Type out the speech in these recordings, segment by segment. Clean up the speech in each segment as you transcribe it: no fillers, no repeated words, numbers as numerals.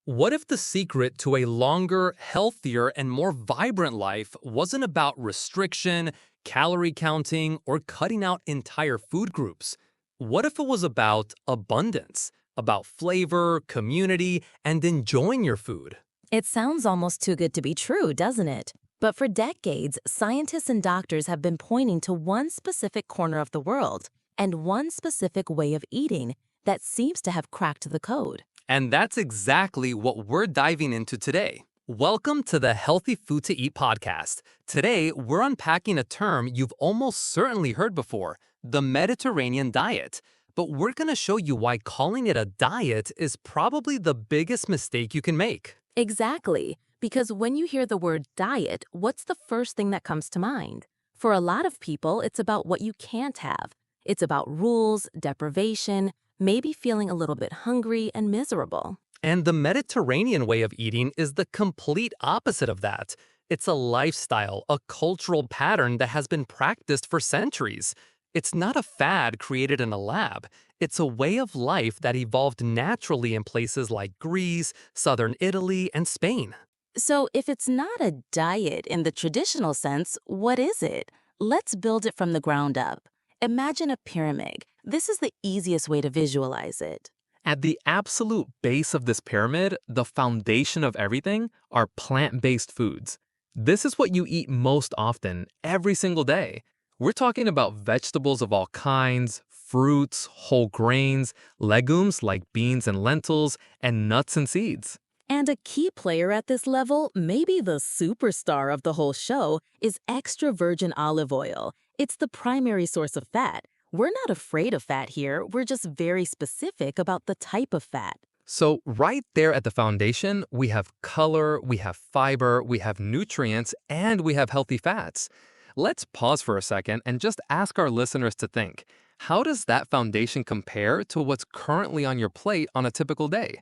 What if the secret to a longer, healthier, and more vibrant life wasn't about restriction, calorie counting, or cutting out entire food groups? What if it was about abundance, about flavor, community, and enjoying your food? It sounds almost too good to be true, doesn't it? But for decades, scientists and doctors have been pointing to one specific corner of the world and one specific way of eating that seems to have cracked the code. And that's exactly what we're diving into today. Welcome to the Healthy Food to Eat podcast. Today, we're unpacking a term you've almost certainly heard before, the Mediterranean diet. But we're going to show you why calling it a diet is probably the biggest mistake you can make. Exactly, because when you hear the word diet, what's the first thing that comes to mind? For a lot of people, it's about what you can't have. It's about rules, deprivation, maybe feeling a little bit hungry and miserable. And the Mediterranean way of eating is the complete opposite of that. It's a lifestyle, a cultural pattern that has been practiced for centuries. It's not a fad created in a lab. It's a way of life that evolved naturally in places like Greece, southern Italy, and Spain. So if it's not a diet in the traditional sense, what is it? Let's build it from the ground up. Imagine a pyramid. This is the easiest way to visualize it. At the absolute base of this pyramid, the foundation of everything are plant-based foods. This is what you eat most often, every single day. We're talking about vegetables of all kinds, fruits, whole grains, legumes like beans and lentils, and nuts and seeds. And a key player at this level, maybe the superstar of the whole show, is extra virgin olive oil. It's the primary source of fat. We're not afraid of fat here, we're just very specific about the type of fat. So right there at the foundation, we have color, we have fiber, we have nutrients, and we have healthy fats. Let's pause for a second and just ask our listeners to think, how does that foundation compare to what's currently on your plate on a typical day?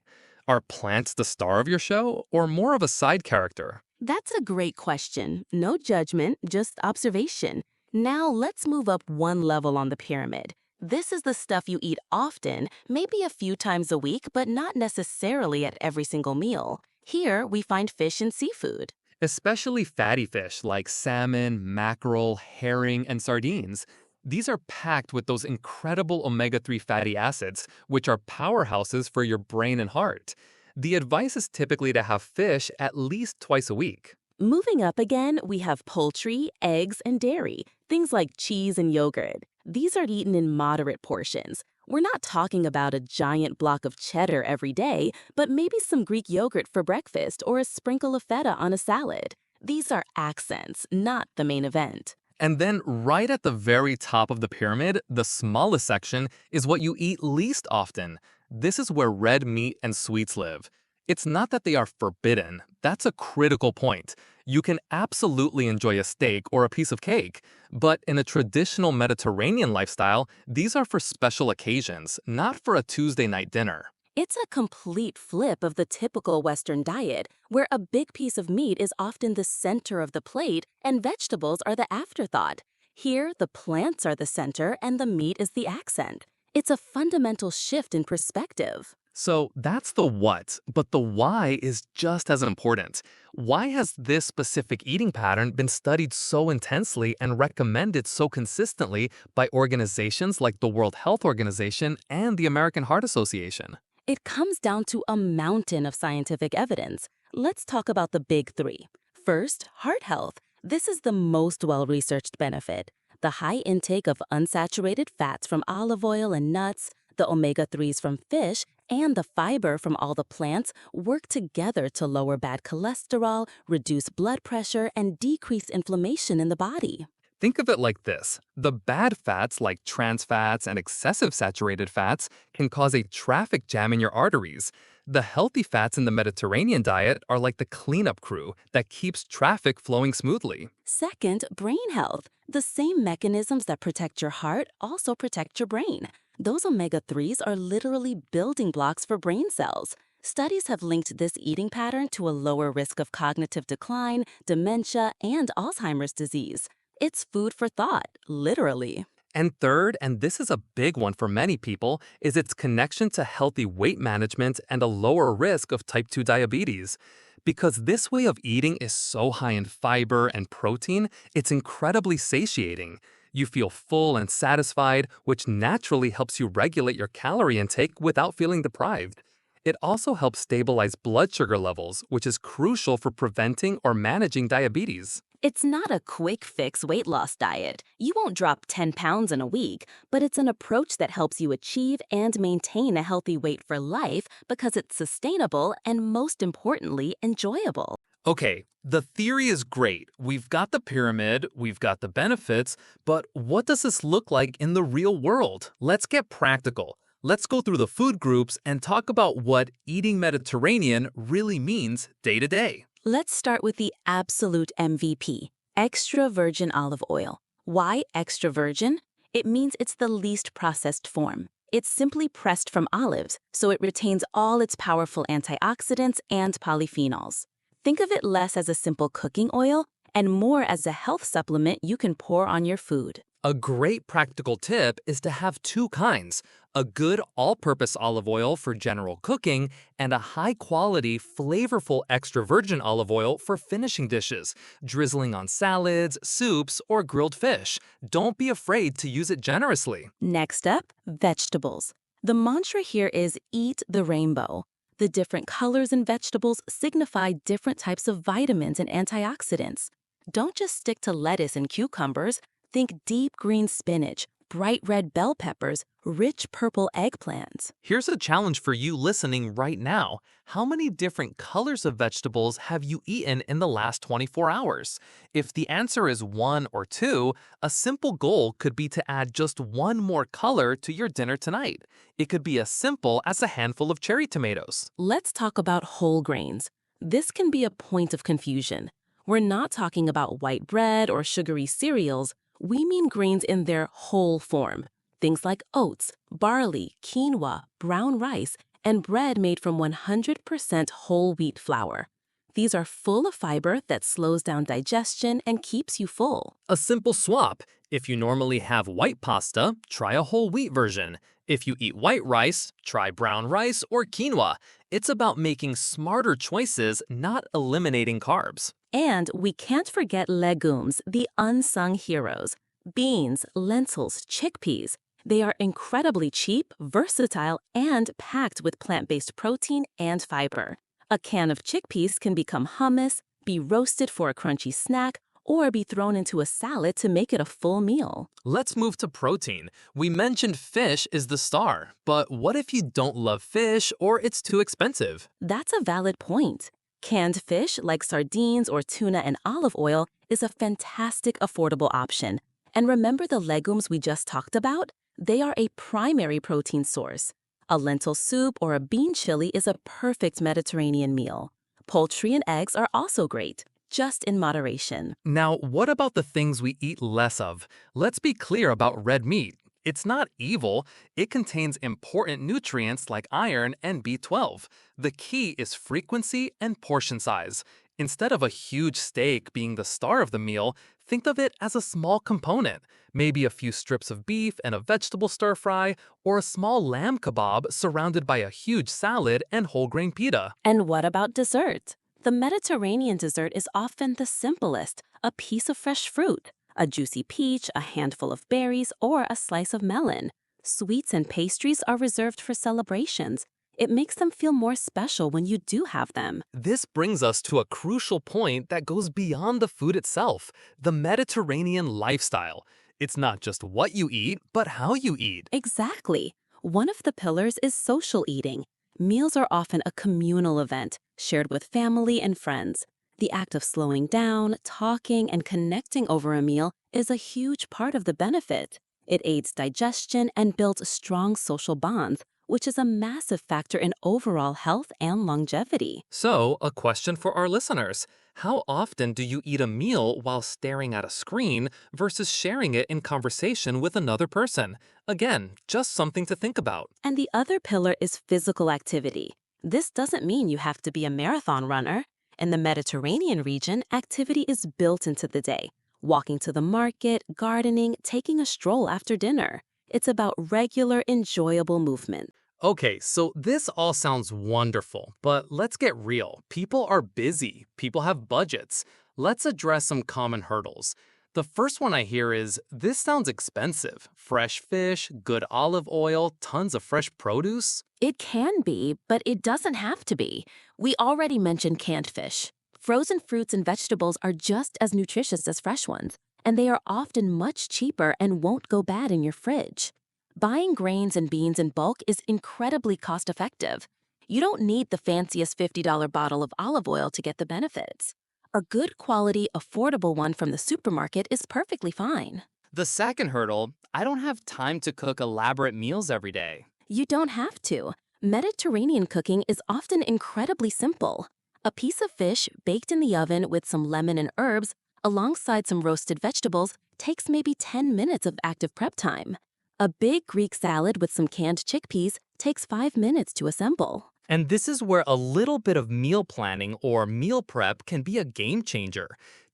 Are plants the star of your show or more of a side character? That's a great question. No judgment, just observation. Now let's move up one level on the pyramid. This is the stuff you eat often, maybe a few times a week, but not necessarily at every single meal. Here, we find fish and seafood. Especially fatty fish like salmon, mackerel, herring, and sardines. These are packed with those incredible omega-3 fatty acids, which are powerhouses for your brain and heart. The advice is typically to have fish at least twice a week. Moving up again, we have poultry, eggs, and dairy, things like cheese and yogurt. These are eaten in moderate portions. We're not talking about a giant block of cheddar every day, but maybe some Greek yogurt for breakfast or a sprinkle of feta on a salad. These are accents, not the main event. And then right at the very top of the pyramid, the smallest section, is what you eat least often. This is where red meat and sweets live. It's not that they are forbidden. That's a critical point. You can absolutely enjoy a steak or a piece of cake, but in a traditional Mediterranean lifestyle, these are for special occasions, not for a Tuesday night dinner. It's a complete flip of the typical Western diet, where a big piece of meat is often the center of the plate and vegetables are the afterthought. Here, the plants are the center and the meat is the accent. It's a fundamental shift in perspective. So that's the what, but the why is just as important. Why has this specific eating pattern been studied so intensely and recommended so consistently by organizations like the World Health Organization and the American Heart Association? It comes down to a mountain of scientific evidence. Let's talk about the big three. First, heart health. This is the most well-researched benefit. The high intake of unsaturated fats from olive oil and nuts, the omega-3s from fish, and the fiber from all the plants work together to lower bad cholesterol, reduce blood pressure, and decrease inflammation in the body. Think of it like this. The bad fats like trans fats and excessive saturated fats can cause a traffic jam in your arteries. The healthy fats in the Mediterranean diet are like the cleanup crew that keeps traffic flowing smoothly. Second, brain health. The same mechanisms that protect your heart also protect your brain. Those omega-3s are literally building blocks for brain cells. Studies have linked this eating pattern to a lower risk of cognitive decline, dementia, and Alzheimer's disease. It's food for thought, literally. And third, and this is a big one for many people, is its connection to healthy weight management and a lower risk of type 2 diabetes. Because this way of eating is so high in fiber and protein, it's incredibly satiating. You feel full and satisfied, which naturally helps you regulate your calorie intake without feeling deprived. It also helps stabilize blood sugar levels, which is crucial for preventing or managing diabetes. It's not a quick fix weight loss diet. You won't drop 10 pounds in a week, but it's an approach that helps you achieve and maintain a healthy weight for life because it's sustainable and, most importantly, enjoyable. Okay, the theory is great. We've got the pyramid, we've got the benefits, but what does this look like in the real world? Let's get practical. Let's go through the food groups and talk about what eating Mediterranean really means day to day. Let's start with the absolute MVP, extra virgin olive oil. Why extra virgin? It means it's the least processed form. It's simply pressed from olives, so it retains all its powerful antioxidants and polyphenols. Think of it less as a simple cooking oil and more as a health supplement you can pour on your food. A great practical tip is to have two kinds, a good all-purpose olive oil for general cooking and a high-quality, flavorful extra virgin olive oil for finishing dishes, drizzling on salads, soups, or grilled fish. Don't be afraid to use it generously. Next up, vegetables. The mantra here is eat the rainbow. The different colors in vegetables signify different types of vitamins and antioxidants. Don't just stick to lettuce and cucumbers. Think deep green spinach, bright red bell peppers, rich purple eggplants. Here's a challenge for you listening right now. How many different colors of vegetables have you eaten in the last 24 hours? If the answer is one or two, a simple goal could be to add just one more color to your dinner tonight. It could be as simple as a handful of cherry tomatoes. Let's talk about whole grains. This can be a point of confusion. We're not talking about white bread or sugary cereals. We mean grains in their whole form. Things like oats, barley, quinoa, brown rice, and bread made from 100% whole wheat flour. These are full of fiber that slows down digestion and keeps you full. A simple swap. If you normally have white pasta, try a whole wheat version. If you eat white rice, try brown rice or quinoa. It's about making smarter choices, not eliminating carbs. And we can't forget legumes, the unsung heroes. Beans, lentils, chickpeas. They are incredibly cheap, versatile, and packed with plant-based protein and fiber. A can of chickpeas can become hummus, be roasted for a crunchy snack, or be thrown into a salad to make it a full meal. Let's move to protein. We mentioned fish is the star, but what if you don't love fish or it's too expensive? That's a valid point. Canned fish like sardines or tuna and olive oil is a fantastic affordable option. And remember the legumes we just talked about? They are a primary protein source. A lentil soup or a bean chili is a perfect Mediterranean meal. Poultry and eggs are also great, just in moderation. Now, what about the things we eat less of? Let's be clear about red meat. It's not evil. It contains important nutrients like iron and B12. The key is frequency and portion size. Instead of a huge steak being the star of the meal, think of it as a small component. Maybe a few strips of beef and a vegetable stir fry, or a small lamb kebab surrounded by a huge salad and whole grain pita. And what about dessert? The Mediterranean dessert is often the simplest, a piece of fresh fruit, a juicy peach, a handful of berries, or a slice of melon. Sweets and pastries are reserved for celebrations. It makes them feel more special when you do have them. This brings us to a crucial point that goes beyond the food itself, the Mediterranean lifestyle. It's not just what you eat, but how you eat. Exactly. One of the pillars is social eating. Meals are often a communal event, shared with family and friends. The act of slowing down, talking, and connecting over a meal is a huge part of the benefit. It aids digestion and builds strong social bonds, which is a massive factor in overall health and longevity. So, a question for our listeners. How often do you eat a meal while staring at a screen versus sharing it in conversation with another person? Again, just something to think about. And the other pillar is physical activity. This doesn't mean you have to be a marathon runner. In the Mediterranean region, activity is built into the day. walking to the market, gardening, taking a stroll after dinner. It's about regular, enjoyable movement. Okay, so this all sounds wonderful, but let's get real. People are busy, people have budgets. Let's address some common hurdles. The first one I hear is this sounds expensive. Fresh fish, good olive oil, tons of fresh produce. It can be, but it doesn't have to be. We already mentioned canned fish. Frozen fruits and vegetables are just as nutritious as fresh ones, and they are often much cheaper and won't go bad in your fridge. Buying grains and beans in bulk is incredibly cost-effective. You don't need the fanciest $50 bottle of olive oil to get the benefits. A good quality, affordable one from the supermarket is perfectly fine. The second hurdle, I don't have time to cook elaborate meals every day. You don't have to. Mediterranean cooking is often incredibly simple. A piece of fish baked in the oven with some lemon and herbs, alongside some roasted vegetables, takes maybe 10 minutes of active prep time. A big Greek salad with some canned chickpeas takes 5 minutes to assemble. And this is where a little bit of meal planning or meal prep can be a game changer.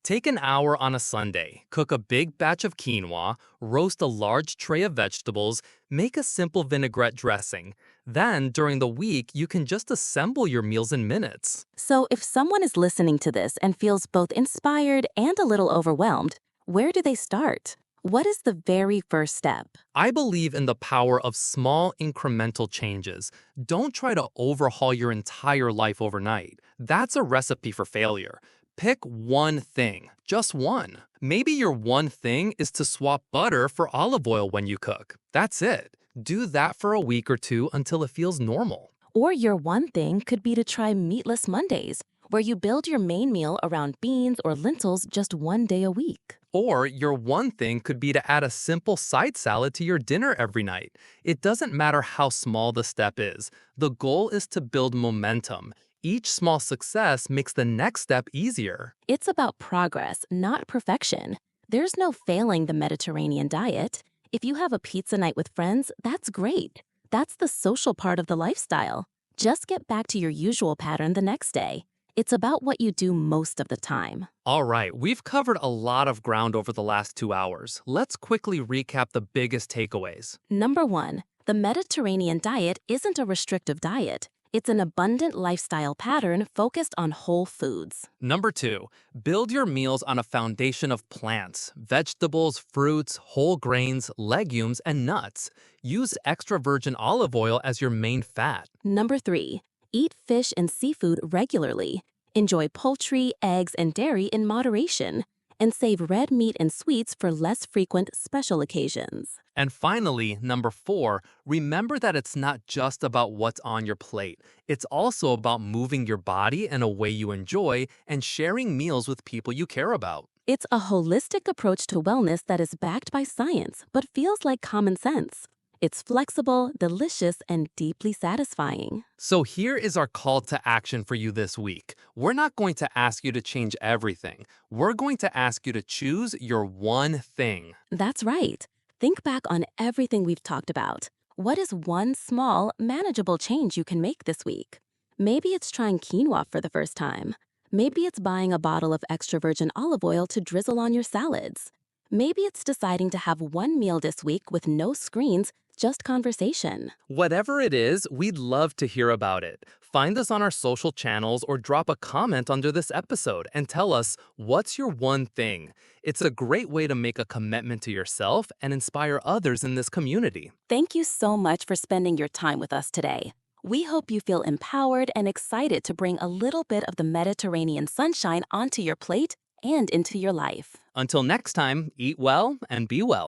Take an hour on a Sunday, cook a big batch of quinoa, roast a large tray of vegetables, make a simple vinaigrette dressing. Then, during the week, you can just assemble your meals in minutes. So if someone is listening to this and feels both inspired and a little overwhelmed, where do they start? What is the very first step? I believe in the power of small incremental changes. Don't try to overhaul your entire life overnight. That's a recipe for failure. Pick one thing, just one. Maybe your one thing is to swap butter for olive oil when you cook. That's it. Do that for a week or two until it feels normal. Or your one thing could be to try meatless Mondays, where you build your main meal around beans or lentils just one day a week. Or your one thing could be to add a simple side salad to your dinner every night. It doesn't matter how small the step is. The goal is to build momentum. Each small success makes the next step easier. It's about progress, not perfection. There's no failing the Mediterranean diet. If you have a pizza night with friends, that's great. That's the social part of the lifestyle. Just get back to your usual pattern the next day. It's about what you do most of the time. All right, we've covered a lot of ground over the last 2 hours. Let's quickly recap the biggest takeaways. Number 1, the Mediterranean diet isn't a restrictive diet. It's an abundant lifestyle pattern focused on whole foods. Number 2, build your meals on a foundation of plants, vegetables, fruits, whole grains, legumes, and nuts. Use extra virgin olive oil as your main fat. Number 3, eat fish and seafood regularly. Enjoy poultry, eggs, and dairy in moderation. And save red meat and sweets for less frequent special occasions. And finally, number 4, remember that it's not just about what's on your plate. It's also about moving your body in a way you enjoy and sharing meals with people you care about. It's a holistic approach to wellness that is backed by science, but feels like common sense. It's flexible, delicious, and deeply satisfying. So here is our call to action for you this week. We're not going to ask you to change everything. We're going to ask you to choose your one thing. That's right. Think back on everything we've talked about. What is one small, manageable change you can make this week? Maybe it's trying quinoa for the first time. Maybe it's buying a bottle of extra virgin olive oil to drizzle on your salads. Maybe it's deciding to have one meal this week with no screens, just conversation. Whatever it is, we'd love to hear about it. Find us on our social channels or drop a comment under this episode and tell us what's your one thing. It's a great way to make a commitment to yourself and inspire others in this community. Thank you so much for spending your time with us today. We hope you feel empowered and excited to bring a little bit of the Mediterranean sunshine onto your plate and into your life. Until next time, eat well and be well.